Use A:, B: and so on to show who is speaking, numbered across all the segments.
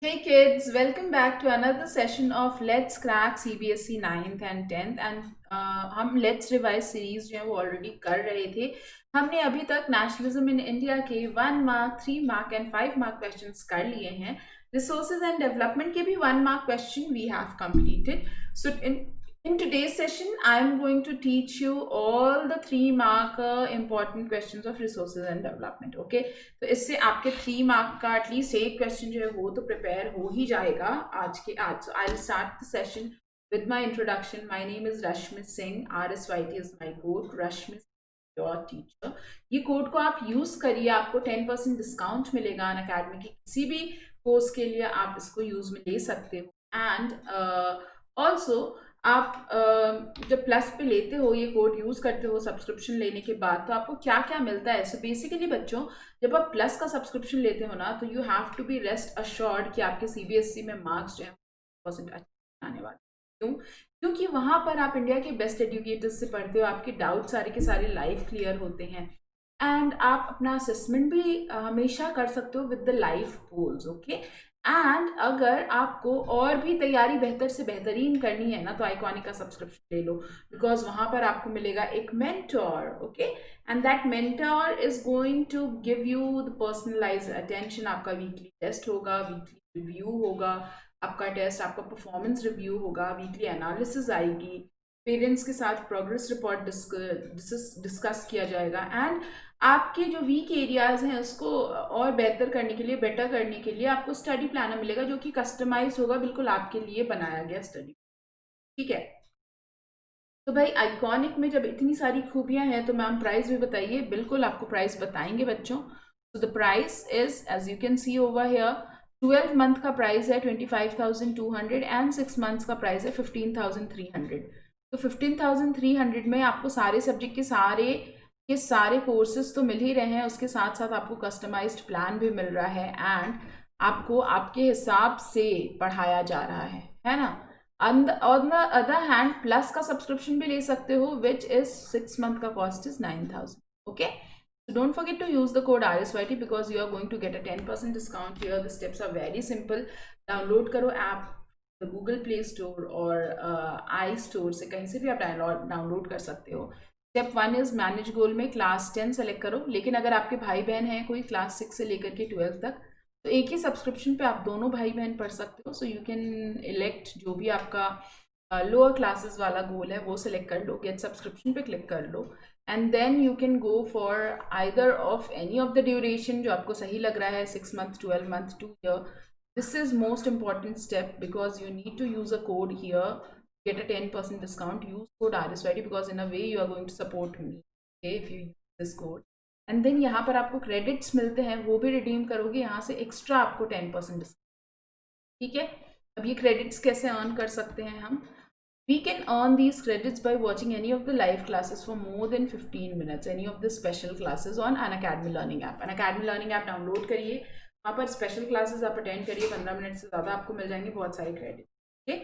A: Hey kids, welcome back to another session of Let's Crack CBSE 9th and 10th and हम Let's Revise series जो है वो already कर रहे थे। हमने अभी तक नेशनलिज्म इन इंडिया के 1 mark 3 mark and 5 mark questions कर लिए हैं। रिसोर्सेज एंड डेवलपमेंट के भी 1 mark question we have completed. So in today's session, I am going to teach you all the 3 mark important questions of resources and development. Okay, तो इससे आपके 3 mark का at least एक क्वेश्चन जो है वो तो प्रिपेयर हो ही जाएगा आज। So I will start the session with my introduction. My name is Rashmi Singh. RSYT is my code. Rashmi your teacher. ये कोड को आप यूज करिए, आपको 10% डिस्काउंट मिलेगा अन अकेडमी की किसी भी कोर्स के लिए आप इसको यूज में ले सकते हो। एंड ऑल्सो आप जब प्लस पे लेते हो, ये कोड यूज करते हो सब्सक्रिप्शन लेने के बाद, तो आपको क्या क्या मिलता है। सो बेसिकली बच्चों, जब आप प्लस का सब्सक्रिप्शन लेते हो ना, तो you have to be rest assured कि आपके सीबीएसई में मार्क्स जो है परसेंट अच्छे आने वाले। क्यों? क्योंकि वहां पर आप इंडिया के बेस्ट एजुकेटर्स से पढ़ते हो, आपके डाउट सारे के सारे लाइव क्लियर होते हैं एंड आप अपना असेसमेंट भी हमेशा कर सकते हो with the live polls. Okay, and अगर आपको और भी तैयारी बेहतर से बेहतरीन करनी है ना, तो आइकॉनिक का सब्सक्रिप्शन ले लो, बिकॉज वहां पर आपको मिलेगा एक mentor. Okay, and that mentor is going to give you the personalised attention. आपका वीकली टेस्ट होगा, वीकली रिव्यू होगा, आपका टेस्ट, आपका परफॉर्मेंस रिव्यू होगा, वीकली एनालिसिस आएगी, पेरेंट्स के साथ प्रोग्रेस रिपोर्ट डिस्कस किया जाएगा एंड आपके जो वीक एरियाज हैं उसको और बेहतर करने के लिए, बेटर करने के लिए आपको स्टडी प्लानर मिलेगा जो कि कस्टमाइज होगा, बिल्कुल आपके लिए बनाया गया स्टडी। ठीक है, तो भाई आइकॉनिक में जब इतनी सारी खूबियां हैं तो मैम प्राइस भी बताइए। बिल्कुल आपको प्राइस बताएंगे बच्चों। तो the price is as you can see over here, 12 month का प्राइस है 25,200 एंड 6 मंथ्स का प्राइस है 15,300। तो 15,300 में आपको सारे सब्जेक्ट के सारे कोर्सेज तो मिल ही रहे हैं, उसके साथ साथ आपको कस्टमाइज्ड प्लान भी मिल रहा है एंड आपको आपके हिसाब से पढ़ाया जा रहा है ना। On the other hand plus का सब्सक्रिप्शन भी ले सकते हो, विच इज 6 मंथ का cost is 9,000। Okay, so don't forget to use the code RSYT because you are going to get a 10% discount here. The steps are very simple. Download करो app Google play store और I store से, कहीं से भी आप download कर सकते हो। स्टेप 1 इज मैनेज गोल में क्लास 10 सेलेक्ट करो, लेकिन अगर आपके भाई बहन हैं कोई क्लास 6 से लेकर के 12 तक, तो एक ही सब्सक्रिप्शन पे आप दोनों भाई बहन पढ़ सकते हो। सो यू कैन इलेक्ट जो भी आपका लोअर क्लासेस वाला गोल है वो सिलेक्ट कर लो, गेट सब्सक्रिप्शन पे क्लिक कर लो and then you can go for either of any of the duration जो आपको सही लग रहा है, 6 month, 12 month, 2 year. This is most important step because you need to use a code here, get a 10% discount. Use code RSYT because in a way you are going to support me, okay, if you use this code. And then यहाँ पर आपको credits मिलते हैं, वो भी redeem करोगे, यहाँ से एक्स्ट्रा आपको 10% डिस्काउंट। ठीक है, अब ये क्रेडिट्स कैसे अर्न कर सकते हैं हम? We can earn these credits by watching any of the live classes for more than 15 minutes, any of the special classes on Unacademy Learning app. Unacademy Learning app download करिए, वहाँ पर special classes आप attend करिए, 15 minute से ज़्यादा आपको मिल जाएंगे बहुत सारे क्रेडिट। ओके,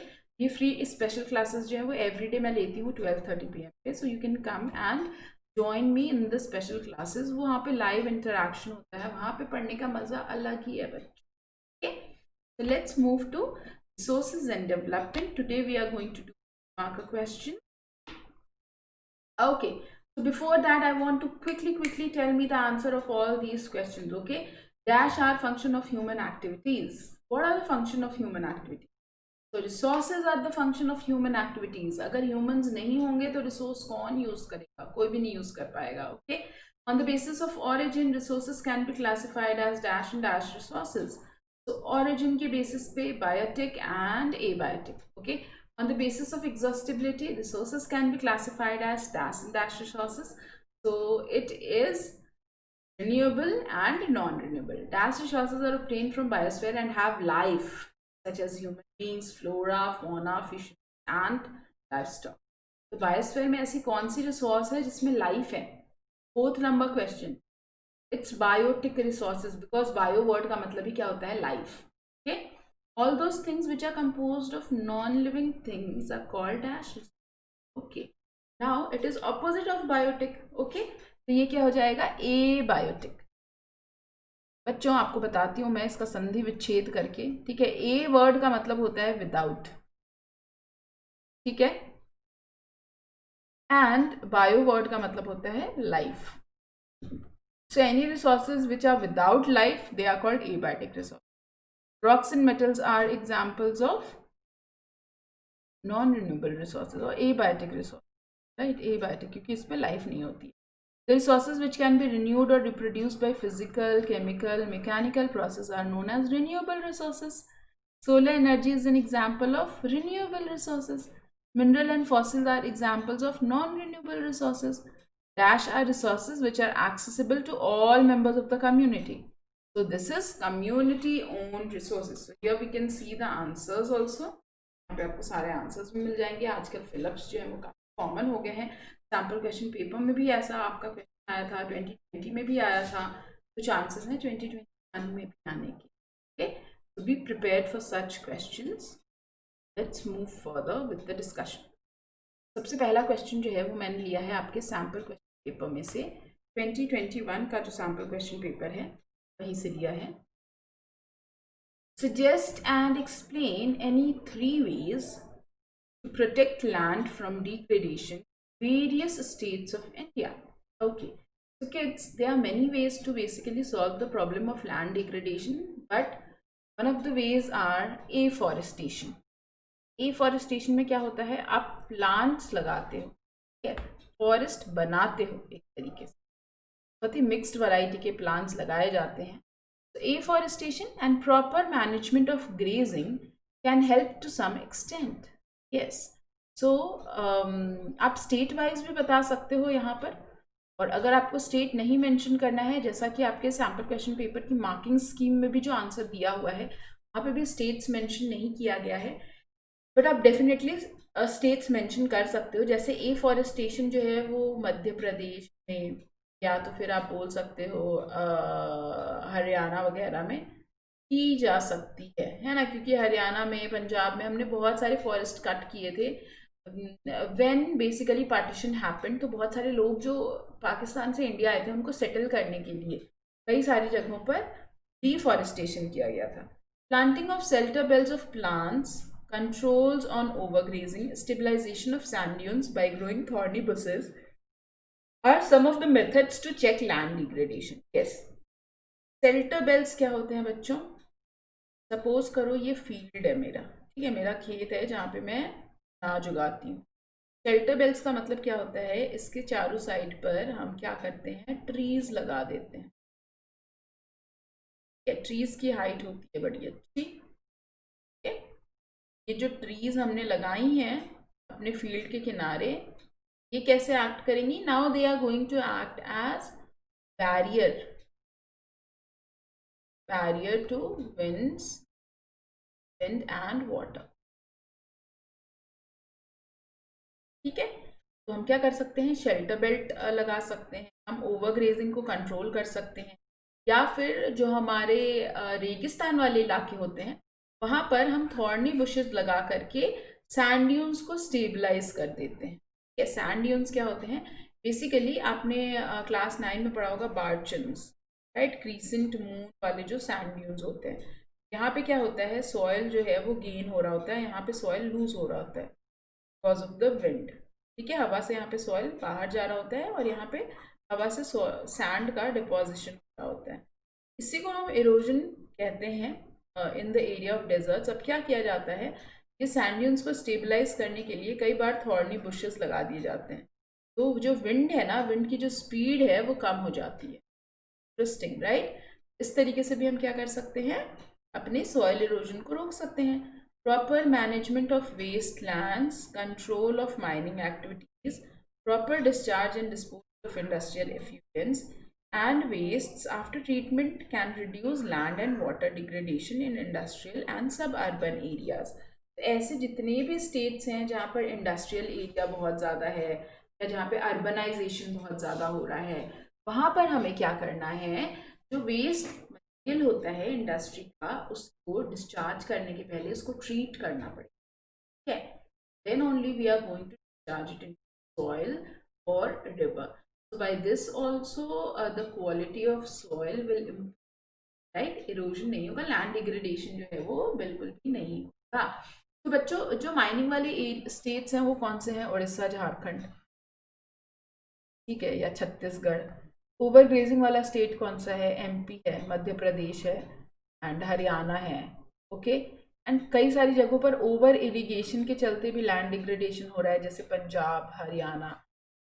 A: ये फ्री स्पेशल क्लासेस जो है वो एवरीडे मैं लेती हूँ 12:30 PM पे, so you can come and join me in the special classes. वहाँ पे लाइव इंटरेक्शन होता है, वहाँ पे पढ़ने का मज़ा अलग ही है बच्चों। Okay, so let's move to resources and development. Today we are going to do mark a question. Okay, so before that I want to quickly tell me the answer of all these questions. Okay, dash are function of human activities. What are the function of human activities? So resources are the function of human activities. अगर humans नहीं होंगे तो resource कौन use करेगा? कोई भी नहीं use कर पाएगा। Okay, on the basis of origin resources can be classified as dash and dash resources. So origin के basis पे biotic and abiotic. Okay, on the basis of exhaustibility, resources can be classified as dash and dash resources. So it is renewable and non-renewable. Dash resources are obtained from biosphere and have life, such as human beings, flora, fauna, fish and livestock. तो biosphere में ऐसी कौन सी resource है जिसमें life है? 4th number question, it's biotic resources, because bio word का मतलब ही क्या होता है? Life. Okay, all those things which are composed of non-living things are called dashes. Okay, now it is opposite of biotic. Okay, तो ये क्या हो जाएगा? abiotic. बच्चों आपको बताती हूँ मैं इसका संधि विच्छेद करके, ठीक है। ए वर्ड का मतलब होता है विदाउट, ठीक है, एंड बायो वर्ड का मतलब होता है life. So any resources which are without life they are called abiotic resource. Rocks and metals are examples of non-renewable resources or abiotic resources, right? Abiotic क्योंकि इसमें life नहीं होती. The resources which can be renewed or reproduced by physical, chemical, mechanical process are known as renewable resources. Solar energy is an example of renewable resources. Mineral and fossils are examples of non-renewable resources. Dash are resources which are accessible to all members of the community. So this is community owned resources. So here we can see the answers also. यहाँ पे आपको सारे answers भी मिल जाएंगे. आजकल Philips जो है वो काफ़ी कॉमन हो गए हैं. सैम्पल क्वेश्चन पेपर में भी ऐसा आपका क्वेश्चन आया था, 2020 में भी आया था, तो चांसेस हैं 2021 में भी आने के. Okay, so be prepared for such questions. Let's move further with the discussion. सबसे पहला क्वेश्चन जो है वो मैंने लिया है आपके सैम्पल क्वेश्चन पेपर में से. 2021 का जो सैम्पल क्वेश्चन पेपर है वहीं से लिया है. Suggest and explain any 3 ways to protect land from degradation in various states of India. Okay, so kids, there are many ways to basically solve the problem of land degradation, but one of the ways are afforestation. Afforestation में क्या होता है, आप plants लगाते हो, ठीक है, forest बनाते हो एक तरीके से, बहुत ही मिक्स्ड वैरायटी के प्लांट्स लगाए जाते हैं. तो afforestation and proper management of grazing can help to some extent. Yes, so आप स्टेट वाइज भी बता सकते हो यहाँ पर, और अगर आपको स्टेट नहीं मेंशन करना है, जैसा कि आपके सैम्पल क्वेश्चन पेपर की मार्किंग स्कीम में भी जो आंसर दिया हुआ है वहाँ पे भी स्टेट्स मेंशन नहीं किया गया है, बट आप डेफिनेटली स्टेट्स मेंशन कर सकते हो. जैसे एफॉरेस्टेशन जो है वो मध्य प्रदेश में, या तो फिर आप बोल सकते हो हरियाणा वगैरह में की जा सकती है ना, क्योंकि हरियाणा में, पंजाब में हमने बहुत सारे फॉरेस्ट कट किए थे व्हेन बेसिकली पार्टीशन हैपन. तो बहुत सारे लोग जो पाकिस्तान से इंडिया आए थे उनको सेटल करने के लिए कई सारी जगहों पर डिफॉरेस्टेशन किया गया था. Planting of shelter belts of plants, controls on overgrazing, stabilization of sand dunes by growing thorny bushes are some of the methods to check land degradation. Yes, shelter belts क्या होते हैं बच्चों? सपोज करो ये field है मेरा, ठीक है, मेरा खेत है जहाँ पे मैं अनाज उगाती हूँ. शेल्टर बेल्ट्स का मतलब क्या होता है, इसके चारों साइड पर हम क्या करते हैं, ट्रीज लगा देते हैं. ट्रीज की हाइट होती है बड़ी अच्छी. ये जो ट्रीज हमने लगाई हैं अपने फील्ड के किनारे, ये कैसे एक्ट करेंगी? Now they are going to act as barrier, barrier to wind and water. ठीक है, तो हम क्या कर सकते हैं, शेल्टर बेल्ट लगा सकते हैं, हम ओवरग्रेजिंग को कंट्रोल कर सकते हैं, या फिर जो हमारे रेगिस्तान वाले इलाके होते हैं वहाँ पर हम थॉर्नी बुशेस लगा करके सैंड ड्यून्स को स्टेबलाइज कर देते हैं. क्या सैंड ड्यून्स क्या होते हैं? बेसिकली आपने क्लास 9 में पढ़ा होगा बार्चन्स, राइट, क्रीसेंट मून वाले जो सैंड ड्यून्स होते हैं. यहाँ पे क्या होता है, सॉइल जो है वो गेन हो रहा होता है, यहाँ पे सॉइल लूज हो रहा होता है बिकॉज ऑफ द विंड. ठीक है, हवा से यहाँ पे सॉइल बाहर जा रहा होता है और यहाँ पे हवा से सैंड का डिपोजिशन हो रहा होता है. इसी को हम इरोजन कहते हैं in the area of desserts. अब क्या किया जाता है, ये सैंड ड्यून्स को स्टेबलाइज करने के लिए कई बार थॉर्नी बुशेस लगा दिए जाते हैं, तो जो विंड है ना, विंड की जो स्पीड है वो कम हो जाती है. Interesting, right? इस तरीके से भी हम क्या कर सकते हैं, अपने सॉइल इरोजन को रोक सकते हैं. Proper management of waste lands, control of mining activities, proper discharge and disposal of industrial effluents and wastes after treatment can reduce land and water degradation in industrial and suburban areas. ऐसे जितने भी states हैं जहाँ पर industrial area बहुत ज़्यादा है या जहाँ पे अर्बनाइजेशन बहुत ज़्यादा हो रहा है, वहाँ पर हमें क्या करना है, जो वेस्ट मटेरियल होता है इंडस्ट्री का उसको डिस्चार्ज करने के पहले उसको ट्रीट करना पड़ेगा. ठीक है, then only we are going to discharge it in soil और river. So by this also the quality of soil will improve right, erosion नहीं होगा, लैंड डिग्रेडेशन जो है वो बिल्कुल भी नहीं होगा। तो बच्चों जो माइनिंग वाले स्टेट्स हैं वो कौन से हैं? उड़ीसा, झारखंड, ठीक है, या छत्तीसगढ़। ओवर ग्रेजिंग वाला स्टेट कौन सा है? एमपी है, मध्य प्रदेश है एंड हरियाणा है। ओके, एंड कई सारी जगहों पर ओवर इरिगेशन के चलते भी लैंड डिग्रेडेशन हो रहा है, जैसे पंजाब, हरियाणा।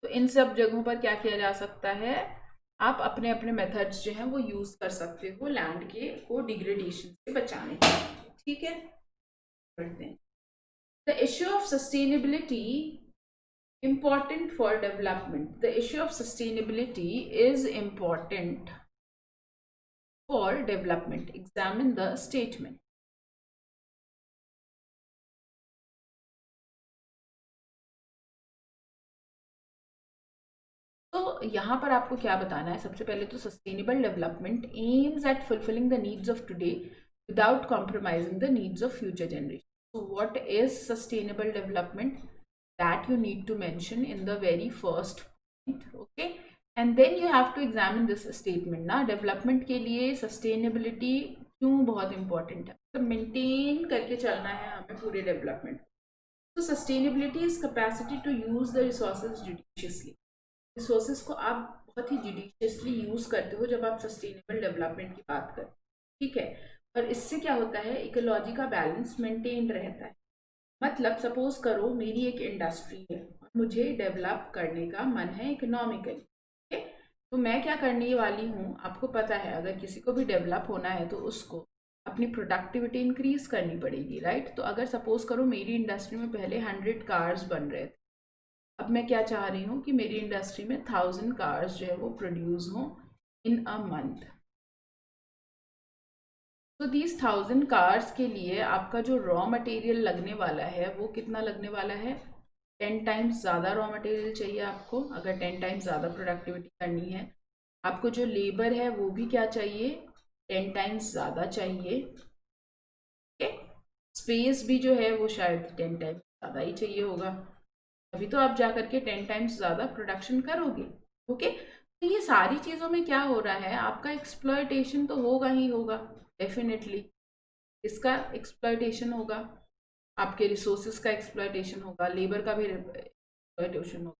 A: तो इन सब जगहों पर क्या किया जा सकता है? आप अपने अपने मेथड्स जो हैं वो यूज कर सकते हो लैंड के को डिग्रेडेशन से बचाने के लिए, ठीक है। बढ़ते हैं। The issue of sustainability important for development. The issue of sustainability is important for development. Examine the statement. तो यहाँ पर आपको क्या बताना है? सबसे पहले तो sustainable development aims at fulfilling the needs of today without compromising the needs of future generations. So what is sustainable development? That you need to mention in the very first point, okay? And then you have to examine this statement ना, development के लिए sustainability क्यों बहुत important है, तो maintain करके चलना है हमें पूरे डेवलपमेंट। तो sustainability is capacity to use the resources judiciously. Resources को आप बहुत ही जुडिशियसली यूज करते हो जब आप सस्टेनेबल डेवलपमेंट की बात करते हो, ठीक है। और इससे क्या होता है? इकोलॉजी का बैलेंस मेंटेन रहता है। मतलब सपोज करो मेरी एक इंडस्ट्री है और मुझे डेवलप करने का मन है इकोनॉमिकली, ठीक है। तो मैं क्या करने वाली हूँ, आपको पता है, अगर किसी को भी डेवलप होना है तो उसको अपनी प्रोडक्टिविटी इंक्रीज करनी पड़ेगी, राइट। तो अगर सपोज करो मेरी इंडस्ट्री में पहले 100 कार्स बन रहे थे, अब मैं क्या चाह रही हूँ कि मेरी इंडस्ट्री में 1000 कार्स जो है वो प्रोड्यूस हों इन अ मंथ। तो दीज 1000 कार्स के लिए आपका जो रॉ मटेरियल लगने वाला है वो कितना लगने वाला है? 10 टाइम्स ज़्यादा रॉ मटेरियल चाहिए आपको, अगर 10 टाइम्स ज़्यादा प्रोडक्टिविटी करनी है। आपको जो लेबर है वो भी क्या चाहिए? 10 टाइम्स ज़्यादा चाहिए, ओके। स्पेस भी जो है वो शायद 10 टाइम्स ज़्यादा ही चाहिए होगा, अभी तो आप जा करके 10 टाइम्स ज़्यादा प्रोडक्शन करोगे, ओके। तो ये सारी चीज़ों में क्या हो रहा है? आपका एक्सप्लॉयटेशन तो होगा ही होगा, डेफिनेटली। इसका एक्सप्लॉयटेशन होगा, आपके रिसोर्सेज का एक्सप्लॉयटेशन होगा, लेबर का भी एक्सप्लॉयटेशन होगा।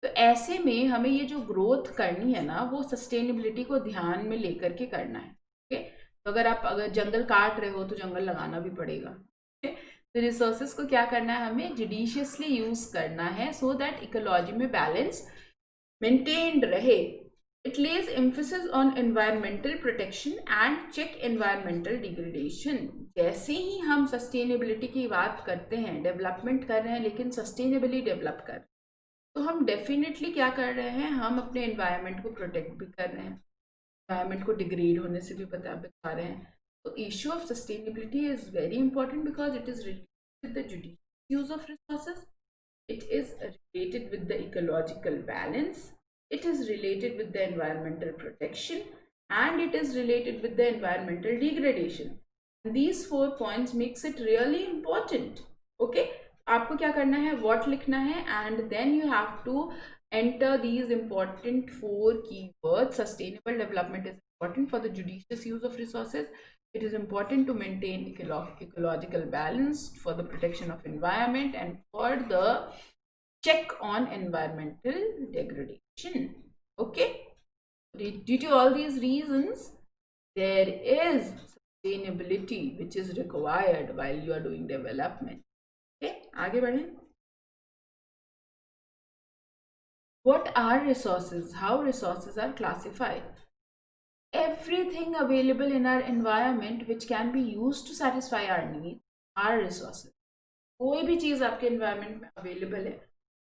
A: तो ऐसे में हमें ये जो ग्रोथ करनी है ना, वो सस्टेनेबिलिटी को ध्यान में लेकर के करना है, ओके। तो अगर जंगल काट रहे हो तो जंगल लगाना भी पड़ेगा, ओके। तो रिसोर्सेज को क्या करना है? हमें जुडिशियसली यूज करना है सो दैट इकोलॉजी में बैलेंस मेंटेन्ड रहे। It lays emphasis on environmental protection and check environmental degradation. जैसे ही हम सस्टेनेबिलिटी की बात करते हैं, डेवलपमेंट कर रहे हैं लेकिन सस्टेनेबली डेवलप कर, तो हम डेफिनेटली क्या कर रहे हैं? हम अपने एनवायरनमेंट को प्रोटेक्ट भी कर रहे हैं, एनवायरनमेंट को डिग्रेड होने से भी बचा रहे हैं। तो issue of sustainability is very important because it is related with the judicious use of resources, it is related with the ecological balance, it is related with the environmental protection, and it is related with the environmental degradation. And these 4 points makes it really important, okay। आपको क्या करना है? what लिखना है and then you have to enter these important 4 keywords. Sustainable development is important for the judicious use of resources. It is important to maintain ecological balance, for the protection of environment, and for the check on environmental degradation, okay. Due to all these reasons, there is sustainability which is required while you are doing development, okay। आगे बढ़ें। What are resources? How resources are classified? Everything available in our environment which can be used to satisfy our needs are resources. कोई भी चीज़ आपके environment में available है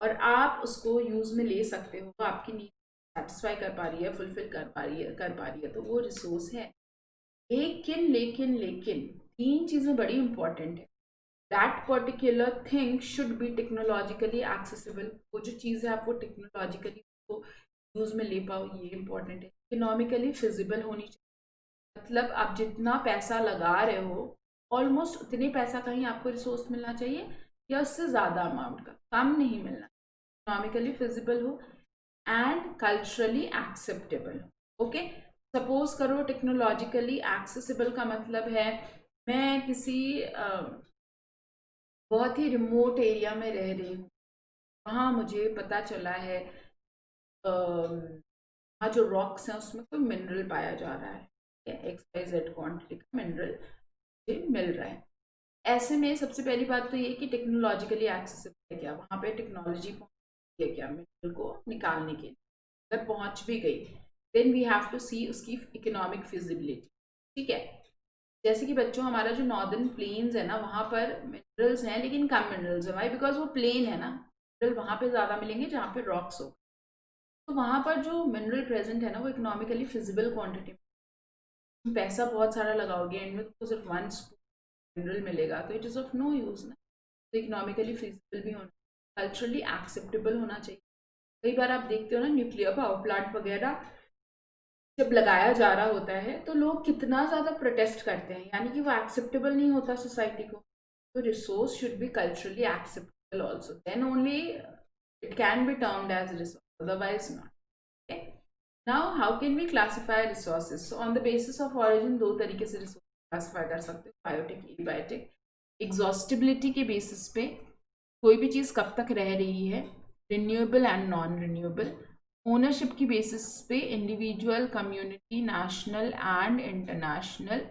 A: और आप उसको यूज में ले सकते हो, आपकी नीड सेटिस्फाई कर पा रही है, फुलफिल कर पा रही है, तो वो रिसोर्स है। लेकिन लेकिन लेकिन 3 चीज़ें बड़ी इंपॉर्टेंट है। That particular thing should be technologically accessible. वो जो चीज़ है आप वो टेक्नोलॉजिकली यूज में ले पाओ, ये इंपॉर्टेंट है। इकोनॉमिकली फिजिबल होनी चाहिए, मतलब आप जितना पैसा लगा रहे हो ऑलमोस्ट उतने पैसा का ही आपको रिसोर्स मिलना चाहिए या उससे ज़्यादा अमाउंट का, कम नहीं मिलना। इकोनॉमिकली फिजिबल हो and culturally acceptable, okay. Suppose करो टेक्नोलॉजिकली एक्सेसिबल का मतलब है मैं किसी बहुत ही रिमोट एरिया में रह रही हूँ, वहाँ मुझे पता चला है वहाँ जो रॉक्स हैं उसमें कोई मिनरल पाया जा रहा है, XYZ क्वांटिटी का मिनरल मुझे मिल रहा है। ऐसे में सबसे पहली बात तो ये कि टेक्नोलॉजिकली एक्सेसिबल है क्या, वहाँ पे टेक्नोलॉजी पहुँची है क्या मिनरल को निकालने के लिए। अगर पहुँच भी गई देन वी हैव टू सी उसकी इकोनॉमिक फिजिबिलिटी। ठीक है, जैसे कि बच्चों हमारा जो नॉर्दर्न प्लेन्स है ना, वहाँ पर मिनरल्स हैं लेकिन कम मिनरल्स है। वाई? बिकॉज वो प्लेन है ना, मिनरल वहाँ पे ज़्यादा मिलेंगे जहाँ पे रॉक्स हो। तो वहाँ पर जो मिनरल प्रेजेंट है ना वो इकोनॉमिकली फिजिबल क्वांटिटी। पैसा बहुत सारा लगाओगे एंड में तो सिर्फ वन मिनरल मिलेगा तो it is of no use ना। तो इकोनॉमिकली फिजिबल भी होना, कल्चरली एक्सेप्टेबल होना चाहिए। कई बार आप देखते हो ना न्यूक्लियर पावर प्लांट वगैरह जब लगाया जा रहा होता है तो लोग कितना ज़्यादा प्रोटेस्ट करते हैं, यानी कि वो एक्सेप्टेबल नहीं होता सोसाइटी को। तो resource should be culturally acceptable also, then only it can be termed as resource, otherwise not. Okay, now how can we classify resources? On the basis of origin दो तरीके से रिसोर्स क्लासीफाई कर सकते हो, biotic, abiotic. Exhaustibility के basis पे कोई भी चीज़ कब तक रह रही है, renewable and non renewable. Ownership की बेसिस पे individual, community, national and international.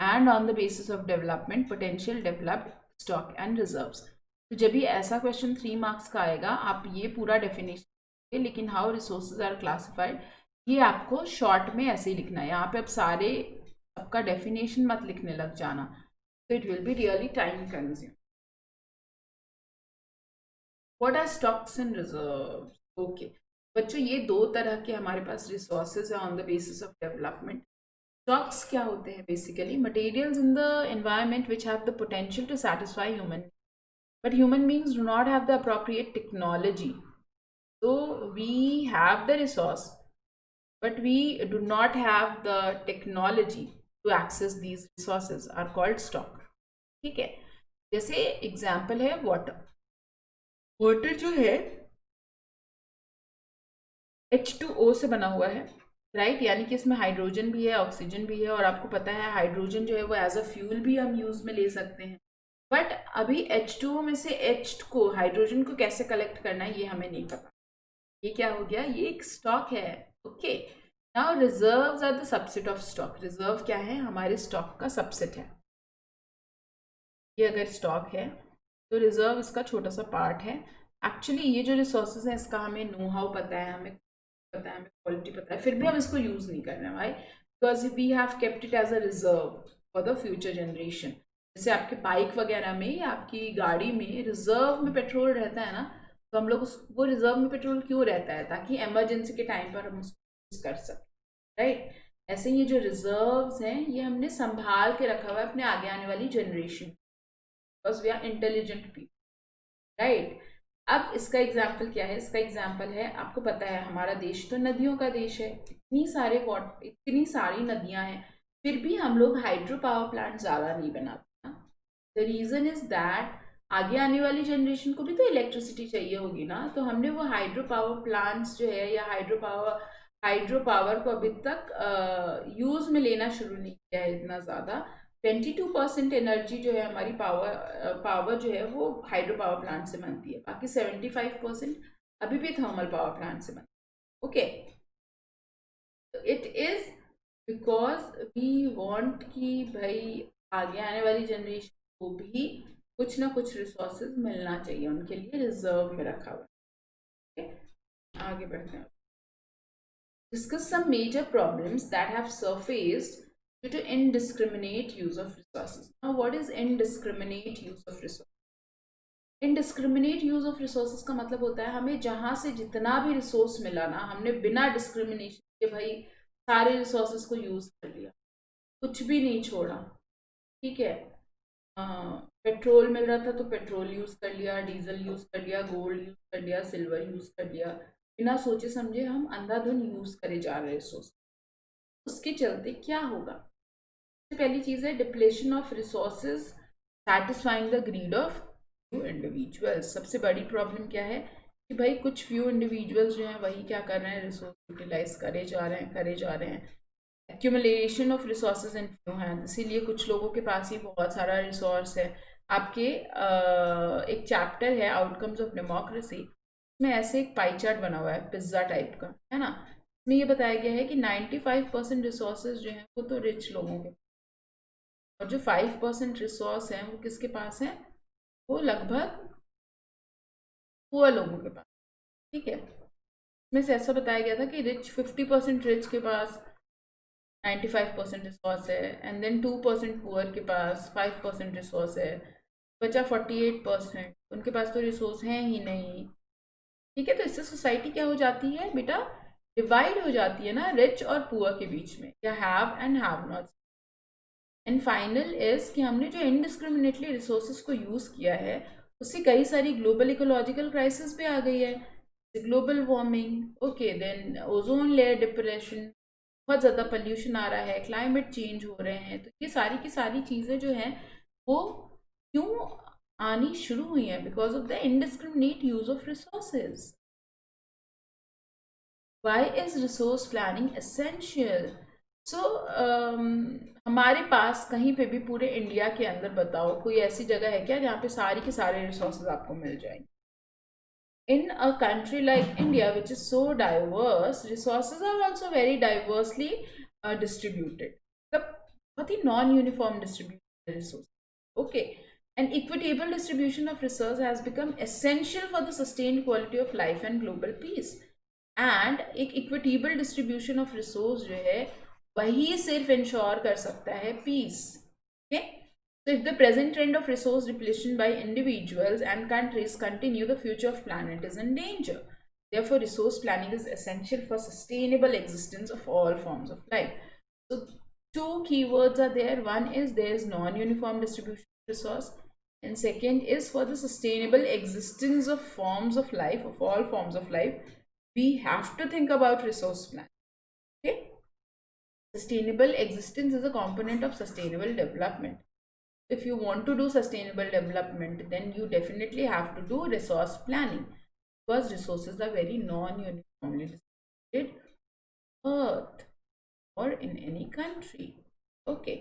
A: And on the basis of development potential, developed, stock and reserves. तो जब भी ऐसा क्वेश्चन 3 मार्क्स का आएगा आप ये पूरा डेफिनेशन, लेकिन हाउ रिसोर्सेज आर क्लासिफाइड ये आपको शॉर्ट में ऐसे ही लिखना है। यहाँ पे अब सारे सबका डेफिनेशन मत लिखने लग जाना, तो it will be really time consume. What are stocks and reserves? Okay बच्चों, ये दो तरह के हमारे पास रिसोर्सेज है on the basis of development. Stocks क्या होते हैं? Basically materials in the environment which have the potential to satisfy human, but human beings do not have the appropriate technology. So we have the resource but we do not have the technology to access these resources are called stock. ठीक है, जैसे example है water. Water जो है H2O से बना हुआ है, राइट? यानी कि इसमें हाइड्रोजन भी है, ऑक्सीजन भी है, और आपको पता है हाइड्रोजन जो है वो एज अ फ्यूल भी हम यूज में ले सकते हैं। बट अभी H2O में से H को, हाइड्रोजन को कैसे कलेक्ट करना है ये हमें नहीं पता। ये क्या हो गया? ये एक स्टॉक है। Okay, now reserves are the subset of stock. Reserve क्या है? हमारे स्टॉक का सबसेट है। ये अगर स्टॉक है तो रिजर्व इसका छोटा सा पार्ट है। एक्चुअली ये जो रिसोर्सेज है इसका हमें नो हाउ पता है, हमें पता है, हमें क्वालिटी पता है, फिर भी हम इसको यूज नहीं कर रहे हैं। भाई because we have kept it as a reserve for the future generation. जैसे आपके बाइक वगैरह में या आपकी गाड़ी में रिजर्व में पेट्रोल रहता है ना, तो हम लोग वो रिजर्व में पेट्रोल क्यों रहता है? ताकि इमरजेंसी के टाइम पर हम उसको यूज कर सकें, राइट? ऐसे ये जो रिजर्व्स हैं ये हमने संभाल के रखा हुआ है अपने आगे आने वाली generation, because we are intelligent people, right? अब इसका एग्जाम्पल क्या है? इसका एग्जाम्पल है, आपको पता है हमारा देश तो नदियों का देश है, इतनी सारी नदियां हैं, फिर भी हम लोग हाइड्रो पावर प्लांट ज़्यादा नहीं बनाते ना। द रीज़न इज दैट आगे आने वाली जनरेशन को भी तो इलेक्ट्रिसिटी चाहिए होगी ना, तो हमने वो हाइड्रो पावर प्लांट्स जो है या हाइड्रो पावर को अभी तक यूज़ में लेना शुरू नहीं किया है इतना ज़्यादा। 22% एनर्जी जो है हमारी पावर जो है वो हाइड्रो पावर प्लांट से बनती है, बाकी 75% अभी भी थर्मल पावर प्लांट से बनती है। ओके, तो it is because we want कि भाई आगे आने वाली जनरेशन को भी कुछ ना कुछ रिसोर्सेज मिलना चाहिए, उनके लिए रिजर्व में रखा हुआ है। okay? आगे बढ़ते हैं। Discuss some major problems that have surfaced due to indiscriminate use of resources. Now, what is indiscriminate use of resources? Indiscriminate use of resources का मतलब होता है हमें जहाँ से जितना भी रिसोर्स मिला ना, हमने बिना डिस्क्रिमिनेशन के भाई सारे रिसोर्सेज को यूज कर लिया, कुछ भी नहीं छोड़ा। ठीक है, पेट्रोल मिल रहा था तो पेट्रोल यूज कर लिया, डीजल यूज कर लिया, गोल्ड यूज कर लिया, सिल्वर यूज कर लिया, बिना सोचे समझे हम अंधाधुन यूज करे जा रहे रिसोर्स। उसके चलते क्या होगा? सबसे पहली चीज़ है depletion of resources satisfying the greed of few individuals. सबसे बड़ी प्रॉब्लम क्या है कि भाई कुछ फ्यू इंडिविजुअल्स जो हैं वही क्या कर रहे हैं, रिसोर्स यूटिलाइज करे जा रहे हैं। Accumulation of resources in flow hand, इसीलिए कुछ लोगों के पास ही बहुत सारा रिसोर्स है। आपके एक चैप्टर है आउटकम्स ऑफ डेमोक्रेसी में ऐसे एक पाई चार्ट बना हुआ है पिज्ज़ा टाइप का, है ना। इसमें ये बताया गया है कि 95% रिसोर्सेज जो हैं वो तो रिच लोगों के, और जो 5% रिसोर्स हैं वो किसके पास हैं, वो लगभग पुअर लोगों के पास। ठीक है, इसमें से ऐसा बताया गया था कि 50% रिच के पास 95% रिसोर्स है, एंड देन 2% पुअर के पास 5% रिसोर्स है, बचा 48% उनके पास तो रिसोर्स हैं ही नहीं। ठीक है, तो इससे सोसाइटी क्या हो जाती है बेटा, डिवाइड हो जाती है ना रिच और पुअर के बीच में, या have and have not. And final is कि हमने जो इनडिस्क्रिमिनेटली रिसोर्सेज को यूज़ किया है उससे कई सारी ग्लोबल इकोलॉजिकल क्राइसिस भी आ गई है, global warming, okay, then ozone layer depression, बहुत ज़्यादा पोल्यूशन आ रहा है, क्लाइमेट चेंज हो रहे हैं। तो ये सारी की सारी चीज़ें जो हैं वो क्यों आनी शुरू हुई हैं, because of the indiscriminate use of resources. Why is resource planning essential? So हमारे पास कहीं पे भी पूरे इंडिया के अंदर बताओ कोई ऐसी जगह है क्या जहाँ पे सारी के सारे रिसोर्सेज आपको मिल जाएंगे? In a country like India, which is so diverse, resources are also very diversely distributed. मतलब बहुत ही non-uniform distributed resources. Okay, an equitable distribution of resources has become essential for the sustained quality of life and global peace. And एक equitable distribution of resource जो है वही सिर्फ ensure कर सकता है peace. Okay, so if the present trend of resource depletion by individuals and countries continue, the future of planet is in danger. Therefore, resource planning is essential for sustainable existence of all forms of life. So two keywords are there. One is there is non-uniform distribution of resource, and second is for the sustainable existence of forms of life, of all forms of life, we have to think about resource plan. Okay, sustainable existence is a component of sustainable development. If you want to do sustainable development, then you definitely have to do resource planning, because resources are very non-uniformly distributed earth or in any country. Okay,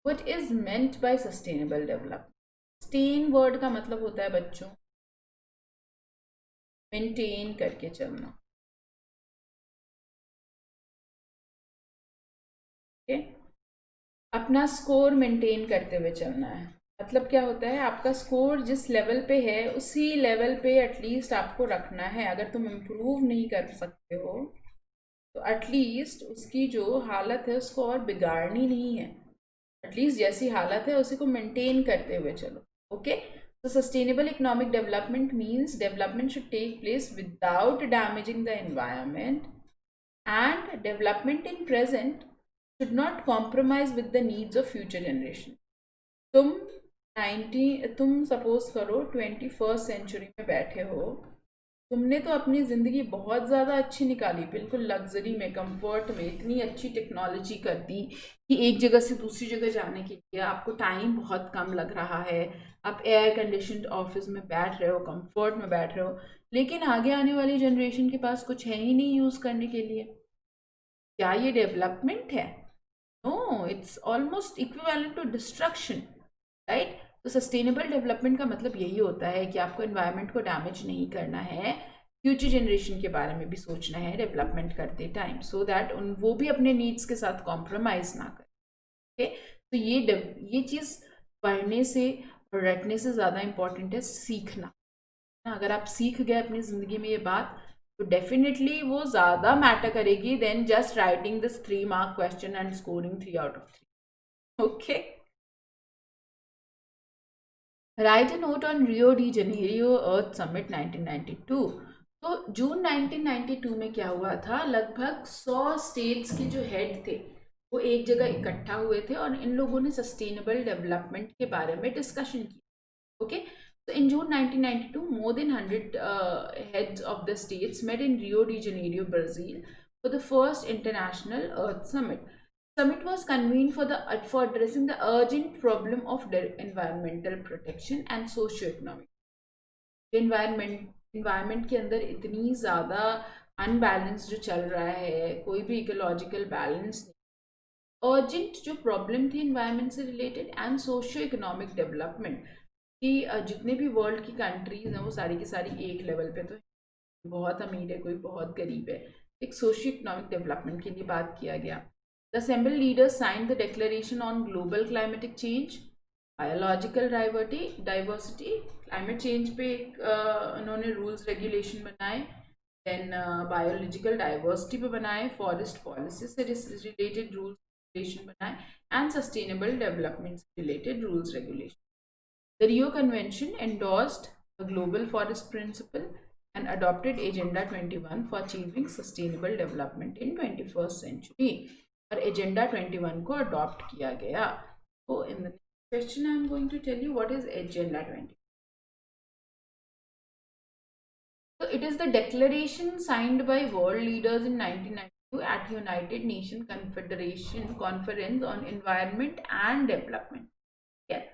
A: what is meant by sustainable development? sustain word का मतलब होता है बच्चों maintain करके चलना। okay? अपना score maintain करते हुए चलना है। मतलब क्या होता है, आपका स्कोर जिस लेवल पे है उसी लेवल पे एटलीस्ट आपको रखना है। अगर तुम इम्प्रूव नहीं कर सकते हो तो एटलीस्ट उसकी जो हालत है उसको और बिगाड़नी नहीं है, एटलीस्ट जैसी हालत है उसी को मेंटेन करते हुए चलो। ओके, तो sustainable economic development means development should take place without damaging the environment, and development in present should not compromise with the needs of future generation. तुम सपोज करो 21st सेंचुरी में बैठे हो, तुमने तो अपनी ज़िंदगी बहुत ज़्यादा अच्छी निकाली, बिल्कुल लग्जरी में, कंफर्ट में, इतनी अच्छी टेक्नोलॉजी कर दी कि एक जगह से दूसरी जगह जाने के लिए आपको टाइम बहुत कम लग रहा है, आप एयर कंडीशनड ऑफिस में बैठ रहे हो, कंफर्ट में बैठ रहे हो, लेकिन आगे आने वाली जनरेशन के पास कुछ है ही नहीं यूज़ करने के लिए। क्या ये डेवलपमेंट है? No, it's almost equivalent to destruction, right. तो सस्टेनेबल डेवलपमेंट का मतलब यही होता है कि आपको एनवायरनमेंट को डैमेज नहीं करना है, फ्यूचर जनरेशन के बारे में भी सोचना है डेवलपमेंट करते टाइम, सो दैट वो भी अपने नीड्स के साथ कॉम्प्रोमाइज़ ना करें। ओके, तो ये चीज़ पढ़ने से और रटने से ज़्यादा इम्पॉर्टेंट है सीखना। अगर आप सीख गए अपनी ज़िंदगी में ये बात, तो डेफिनेटली वो ज़्यादा मैटर करेगी than just writing this 3 mark question and scoring 3 out of 3। Okay, write a note on Rio de Janeiro Earth Summit 1992। तो जून 1992 में क्या हुआ था, लगभग 100 स्टेट्स के जो हेड थे वो एक जगह इकट्ठा हुए थे और इन लोगों ने सस्टेनेबल डेवलपमेंट के बारे में डिस्कशन किया। Okay, so in June 1992, more than 100 heads of the states met in Rio de Janeiro, Brazil, for the first international Earth Summit. Summit was convened for addressing the urgent problem of environmental protection and socio-economic. environment के अंदर इतनी ज़्यादा unbalance जो चल रहा है, कोई भी इकोलॉजिकल बैलेंस नहीं। अर्जेंट जो प्रॉब्लम थी इन्वायरमेंट से related and socio economic development कि जितने भी वर्ल्ड की कंट्रीज हैं वो सारी की सारी एक लेवल पे, तो बहुत अमीर है कोई बहुत गरीब है, एक सोशियो इकोनॉमिक डेवलपमेंट के लिए बात किया गया। The assemble leaders sign the declaration on global climatic change, biological diversity, climate change पे उन्होंने रूल्स रेगुलेशन बनाए, देन बायोलॉजिकल डाइवर्सिटी पे बनाए, फॉरेस्ट पॉलिसी से रिलेटेड रूल्स रेगुलेशन बनाए एंड सस्टेनेबल डेवलपमेंट से related rules regulation. The Rio Convention endorsed the Global Forest Principle and adopted Agenda 21 for achieving sustainable development in 21st century. और Agenda 21 को adopt किया गया। So in the next question I am going to tell you what is Agenda 21. So it is the declaration signed by world leaders in 1992 at United Nations Confederation Conference on Environment and Development. Yeah.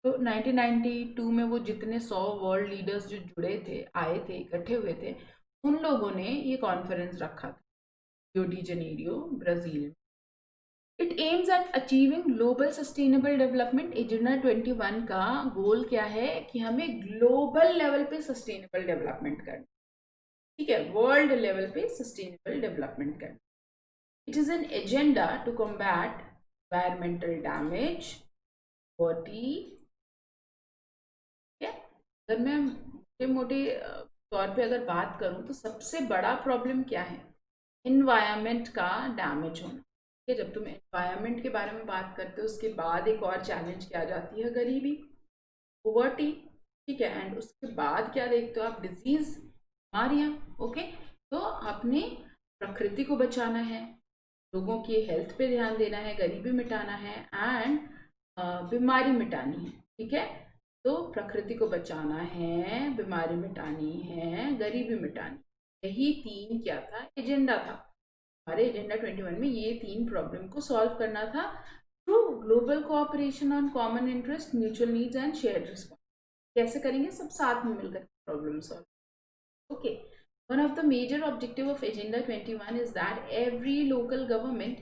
A: तो 1992 में वो जितने 100 world leaders जो जुड़े थे, आए थे, इकट्ठे हुए थे, उन लोगों ने ये कॉन्फ्रेंस रखा था Rio de Janeiro, Brazil. It aims at achieving global sustainable development. Agenda 21 का गोल क्या है कि हमें ग्लोबल लेवल पे सस्टेनेबल डेवलपमेंट करना, ठीक है, वर्ल्ड लेवल पे सस्टेनेबल डेवलपमेंट करना। It is an agenda to combat environmental damage, poverty. अगर मैं मोटे मोटे तौर पे अगर बात करूं तो सबसे बड़ा प्रॉब्लम क्या है, इन्वायरमेंट का डैमेज होना। ठीक है, जब तुम इन्वायरमेंट के बारे में बात करते हो उसके बाद एक और चैलेंज क्या आ जाती है, गरीबी, पोवर्टी, ठीक है, एंड उसके बाद क्या देखते हो आप, डिजीज, बीमारियां। ओके, तो अपने प्रकृति को बचाना है, लोगों की हेल्थ पे ध्यान देना है, गरीबी मिटाना है एंड बीमारी मिटानी है। ठीक है, तो प्रकृति को बचाना है, बीमारी मिटानी है, गरीबी मिटानी, यही तीन क्या था, एजेंडा था। हमारे एजेंडा 21 में ये तीन प्रॉब्लम को सॉल्व करना था through global cooperation on common interest, mutual needs and shared response. कैसे करेंगे, सब साथ में मिलकर problem solve. Okay, one of the major objective of agenda 21 is that every local government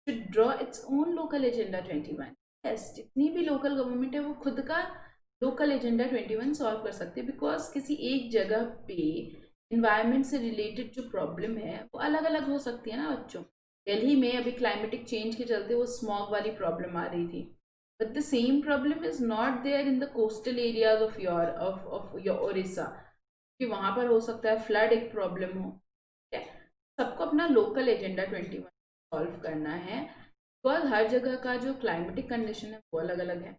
A: should draw its own local agenda 21। yes, जितनी भी local government है वो खुद का लोकल एजेंडा 21 सॉल्व कर सकते हैं, बिकॉज किसी एक जगह पे इन्वायरमेंट से रिलेटेड जो प्रॉब्लम है वो अलग अलग हो सकती है ना बच्चों। दिल्ली में अभी क्लाइमेटिक चेंज के चलते वो स्मॉग वाली प्रॉब्लम आ रही थी, but the same problem is not there in the coastal areas of your Odisha, कि वहाँ पर हो सकता है फ्लड एक प्रॉब्लम हो। ठीक है, सबको अपना लोकल एजेंडा 21 सॉल्व करना है, बिकॉज हर जगह का जो क्लाइमेटिक कंडीशन है वो अलग अलग है।